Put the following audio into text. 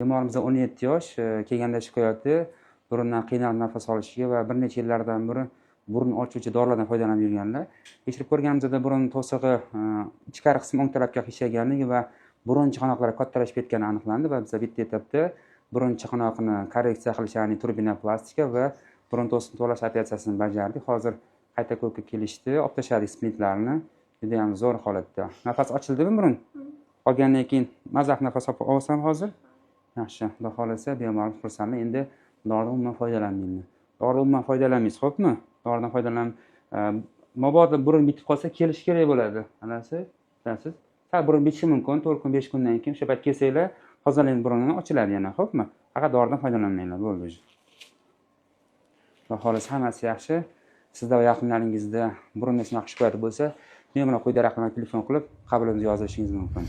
Bemorimiz 17 yosh, kelganda shikoyati burundan qiynalib nafas olishiga va bir necha yillardan beri burun ochuvchi dorilardan foydalanib yurganlar. Tekshirib ko'rganimizda burun to'sig'i ichkari qismi o'ng tarafga qiyshayganligi va burun chaqaloqlari kattalashib ketgani aniqlandi va biz bitta etapda burun chaqaloqni korreksiya qilish, ya'ni turbinoplastika va burun to'siqni to'lash operatsiyasini bajardik. Hozir qayta ko'rikka kelishdi. Olib tashladik splintlarni. Juda ham zo'r holatda. Nafas ochildimi burun? Olgandan keyin mazaq nafas olasan hozir? Yaxshi. Xudo xolasa bemorimiz xursand. Endi doridan umuman foydalanmaydi. Doridan umuman foydalanmaysiz, xo'pmi? Doridan mabodo burun bitib qolsa kelish kerak bo'ladi. Bilasiz? Sal burun bitishi mumkin, 4 kun, 5 kundan keyin o'sha payt kelsanglar, hozirlangan burun ochiladi yana, xo'pmi? Faqat doridan foydalanmanglar, bo'ldi. Xudo xolasa hammasi yaxshi. Sizda va yaqinlaringizda burunda shunaqa shikoyat bo'lsa, men bilan quyida raqamga telefon qilib, qabulimizni yozirishingiz mumkin.